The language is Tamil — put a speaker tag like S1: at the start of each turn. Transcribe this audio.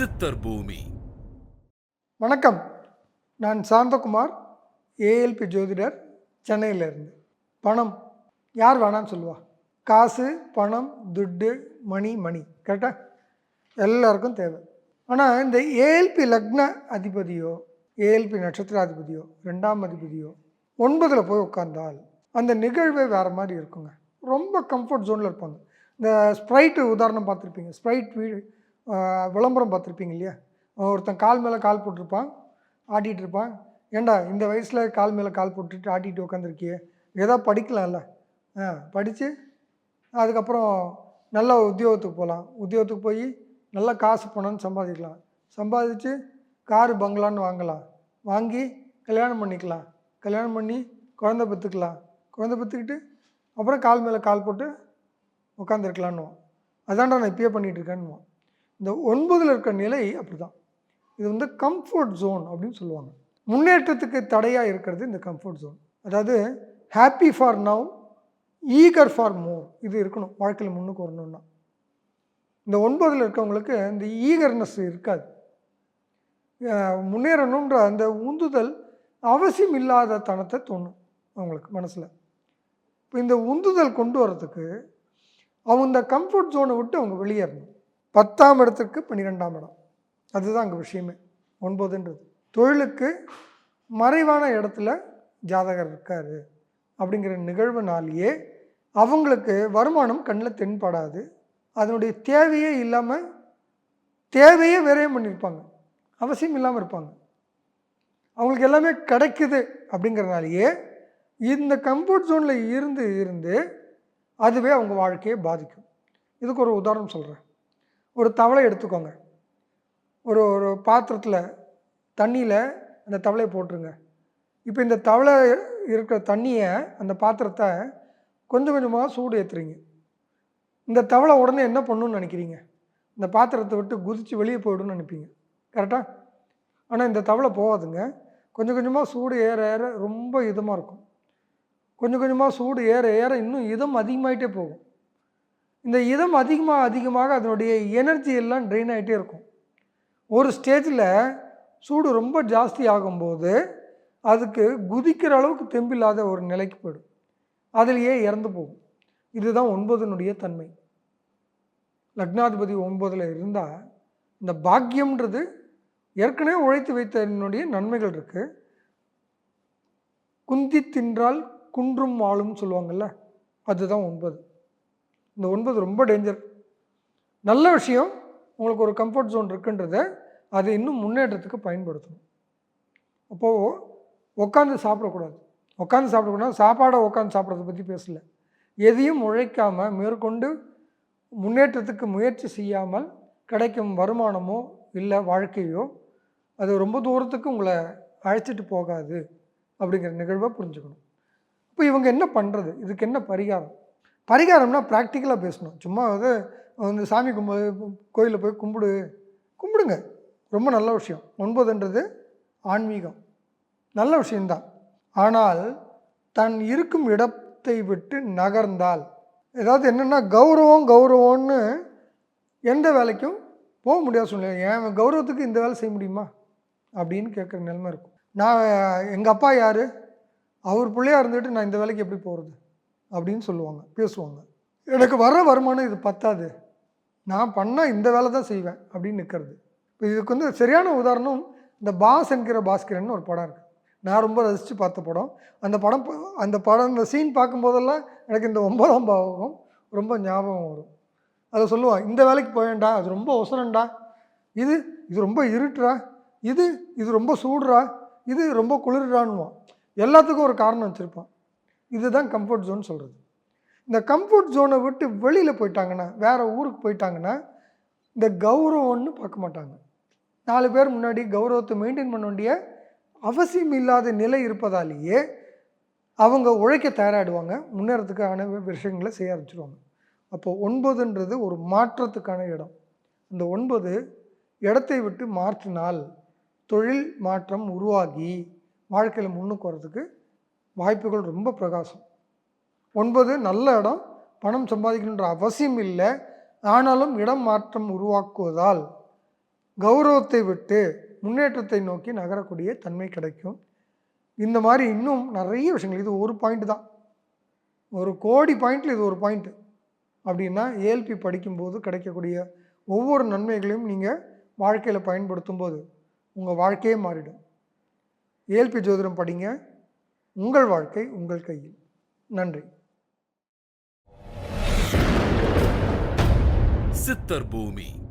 S1: சித்தர் பூமி.
S2: வணக்கம், நான் சாந்தகுமார், ஏஎல்பி ஜோதிடர், சென்னையிலேருந்து. பணம் யார் வேணான்னு சொல்லுவா? காசு, பணம், துட்டு, மணி கரெக்டாக எல்லாருக்கும் தேவை. ஆனால் இந்த ஏஎல்பி லக்ன அதிபதியோ ஏஎல்பி நட்சத்திராதிபதியோ 2ஆம் அதிபதியோ 9ல் போய் உட்கார்ந்தால் அந்த நிகழ்வே வேறு மாதிரி இருக்குங்க. ரொம்ப கம்ஃபர்ட் ஜோனில் இருப்பாங்க. இந்த ஸ்ப்ரைட்டு உதாரணம் பார்த்துருப்பீங்க. ஸ்ப்ரைட் விளம்பரம் பார்த்துருப்பீங்க இல்லையா? ஒருத்தன் கால் மேலே கால் போட்டிருப்பான், ஆட்டிகிட்டு இருப்பான். ஏண்டா இந்த வயசில் கால் மேலே கால் போட்டுட்டு ஆட்டிகிட்டு உட்காந்துருக்கியே, ஏதோ படிக்கலாம்ல, படித்து அதுக்கப்புறம் நல்ல உத்தியோகத்துக்கு போகலாம், உத்தியோகத்துக்கு போய் நல்லா காசு பணம்னு சம்பாதிக்கலாம், சம்பாதிச்சு காரு பங்களான்னு வாங்கலாம், வாங்கி கல்யாணம் பண்ணிக்கலாம், கல்யாணம் பண்ணி குழந்தை பெற்றுக்கலாம், குழந்தை பெற்றுக்கிட்டு அப்புறம் கால் மேலே கால் போட்டு உட்காந்துருக்கலான்னுவான். அதான்டா நான் இப்பயே பண்ணிகிட்ருக்கேன்னுவான். இந்த 9ல் இருக்கிற நிலை அப்படி தான். இது வந்து கம்ஃபர்ட் ஜோன் அப்படின்னு சொல்லுவாங்க. முன்னேற்றத்துக்கு தடையாக இருக்கிறது இந்த கம்ஃபர்ட் ஜோன். அதாவது happy for now, eager for more, இது இருக்கணும் வாழ்க்கையில் முன்னுக்கு வரணும்னா. இந்த 9ல் இருக்கவங்களுக்கு இந்த ஈகர்னஸ் இருக்காது. முன்னேறணுன்ற அந்த உந்துதல் அவசியம் இல்லாத தனத்தை தோணும் அவங்களுக்கு மனசில். இப்போ இந்த உந்துதல் கொண்டு வரதுக்கு அவங்க இந்த கம்ஃபர்ட் ஜோனை விட்டு அவங்க வெளியேறணும். 10ஆம் இடத்துக்கு 12ஆம் இடம், அதுதான் அங்கே விஷயமே. 9ன்றது தொழிலுக்கு மறைவான இடத்துல ஜாதகர் இருக்கார் அப்படிங்கிற நிகழ்வுனாலேயே அவங்களுக்கு வருமானம் கண்ணில் தென்படாது. அதனுடைய தேவையே இல்லாமல் தேவையே விரயம் பண்ணியிருப்பாங்க, அவசியம் இல்லாமல் இருப்பாங்க. அவங்களுக்கு எல்லாமே கிடைக்குது அப்படிங்கிறனாலேயே இந்த கம்ஃபர்ட் ஜோனில் இருந்து அதுவே அவங்க வாழ்க்கையை பாதிக்கும். இதுக்கு ஒரு உதாரணம் சொல்கிறேன். ஒரு தவளை எடுத்துக்கோங்க. ஒரு பாத்திரத்தில் தண்ணியில் அந்த தவளையை போட்டுருங்க. இப்போ இந்த தவளை இருக்கிற தண்ணியை, அந்த பாத்திரத்தை கொஞ்சம் கொஞ்சமாக சூடு ஏற்றுறீங்க. இந்த தவளை உடனே என்ன பண்ணணும்னு நினைக்கிறீங்க? இந்த பாத்திரத்தை விட்டு குதித்து வெளியே போய்டுன்னு நினைப்பீங்க, கரெக்டாக? ஆனால் இந்த தவளை போகாதுங்க. கொஞ்சம் கொஞ்சமாக சூடு ஏற ஏற ரொம்ப இதமாக இருக்கும். கொஞ்சம் கொஞ்சமாக சூடு ஏற ஏற இன்னும் இதம் அதிகமாகிட்டே போகும். இந்த இதம் அதிகமாக அதனுடைய எனர்ஜி எல்லாம் ட்ரெயின் ஆகிட்டே இருக்கும். ஒரு ஸ்டேஜில் சூடு ரொம்ப ஜாஸ்தி ஆகும்போது அதுக்கு குதிக்கிற அளவுக்கு தெம்பில்லாத ஒரு நிலைக்கு போயிடும், அதிலேயே இறந்து போகும். இதுதான் 9னுடைய தன்மை. லக்னாதிபதி 9ல் இருந்தால் இந்த பாக்கியம்ன்றது ஏற்கனவே உழைத்து வைத்தனுடைய நன்மைகள் இருக்குது. குந்தி தின்றால் குன்றும் வாழும் சொல்லுவாங்கள்ல, அதுதான் 9. இந்த 9 ரொம்ப டேஞ்சர். நல்ல விஷயம், உங்களுக்கு ஒரு கம்ஃபர்ட் ஜோன் இருக்குன்றத அது இன்னும் முன்னேற்றத்துக்கு பயன்படுத்தணும். அப்போது உட்காந்து சாப்பிடக்கூடாது. சாப்பாடை உட்காந்து சாப்பிட்றத பற்றி பேசலை. எதையும் உழைக்காமல் மேற்கொண்டு முன்னேற்றத்துக்கு முயற்சி செய்யாமல் கிடைக்கும் வருமானமோ இல்லை வாழ்க்கையோ அது ரொம்ப தூரத்துக்கு உங்களை அழைச்சிட்டு போகாது அப்படிங்கிற நிகழ்வை புரிஞ்சுக்கணும். இப்போ இவங்க என்ன பண்ணுறது? இதுக்கு என்ன பரிகாரம்னா ப்ராக்டிக்கலாக பேசணும். சும்மா வந்து சாமி கோயிலில் போய் கும்பிடுங்க, ரொம்ப நல்ல விஷயம். 9ன்றது ஆன்மீகம், நல்ல விஷயந்தான். ஆனால் தன் இருக்கும் இடத்தை விட்டு நகர்ந்தால், ஏதாவது என்னென்னா கௌரவம்னு எந்த வேலைக்கும் போக முடியாது சூழ்நிலை. என் கௌரவத்துக்கு இந்த வேலை செய்ய முடியுமா அப்படின்னு கேட்குற நிலைமை இருக்கும். நான் எங்கள் அப்பா யார், அவர் பிள்ளையாக இருந்துட்டு நான் இந்த வேலைக்கு எப்படி போகிறது அப்படின்னு சொல்லுவாங்க, பேசுவாங்க. எனக்கு வர வருமானம் இது பத்தாது, நான் பண்ணால் இந்த வேலை தான் செய்வேன் அப்படின்னு நிற்கிறது. இப்போ இதுக்கு வந்து சரியான உதாரணம் இந்த பாஸ் என்கிற பாஸ்கரன் ஒரு படம் இருக்குது. நான் ரொம்ப ரசித்து பார்த்த படம். அந்த படம் இந்த சீன் பார்க்கும்போதெல்லாம் எனக்கு இந்த 9ஆம் பாவகம் ரொம்ப ஞாபகம் வரும். அதை சொல்லுவான், இந்த வேலைக்கு போவேண்டா, அது ரொம்ப ஒசரண்டா, இது ரொம்ப இருட்டுறா, இது ரொம்ப சூடுறா, இது ரொம்ப குளிர்றான்னுவான். எல்லாத்துக்கும் ஒரு காரணம் வச்சுருப்பான். இதுதான் கம்ஃபர்ட் ஜோன் சொல்கிறது. இந்த கம்ஃபர்ட் ஜோனை விட்டு வெளியில் போயிட்டாங்கன்னா, வேறு ஊருக்கு போயிட்டாங்கன்னா இந்த கௌரவம்னு பார்க்க மாட்டாங்க. 4 பேர் முன்னாடி கௌரவத்தை மெயின்டைன் பண்ண வேண்டிய அவசியம் இல்லாத நிலை இருப்பதாலேயே அவங்க உழைக்க தயாராகிடுவாங்க, முன்னேறத்துக்கான விஷயங்களை செய்ய ஆரம்பிச்சிடுவாங்க. அப்போது 9ன்றது ஒரு மாற்றத்துக்கான இடம். இந்த 9 இடத்தை விட்டு மாற்றினால் தொழில் மாற்றம் உருவாகி வாழ்க்கையில் முன்னுக்கு வர்றதுக்கு வாய்ப்புகள் ரொம்ப பிரகாசம். 9 நல்ல இடம், பணம் சம்பாதிக்கணுன்ற அவசியம் இல்லை. ஆனாலும் இடம் மாற்றம் உருவாக்குவதால் கௌரவத்தை விட்டு முன்னேற்றத்தை நோக்கி நகரக்கூடிய தன்மை கிடைக்கும். இந்த மாதிரி இன்னும் நிறைய விஷயங்கள். இது ஒரு பாயிண்ட் தான். ஒரு கோடி பாயிண்டில் இது ஒரு பாயிண்ட். அப்படின்னா ஏஎல்பி படிக்கும்போது கிடைக்கக்கூடிய ஒவ்வொரு நன்மைகளையும் நீங்கள் வாழ்க்கையில் பயன்படுத்தும் போது உங்கள் வாழ்க்கையே மாறிடும். ஏஎல்பி ஜோதிடம் படிங்க. உங்கள் வாழ்க்கை உங்கள் கையில். நன்றி.
S1: சித்தர் பூமி.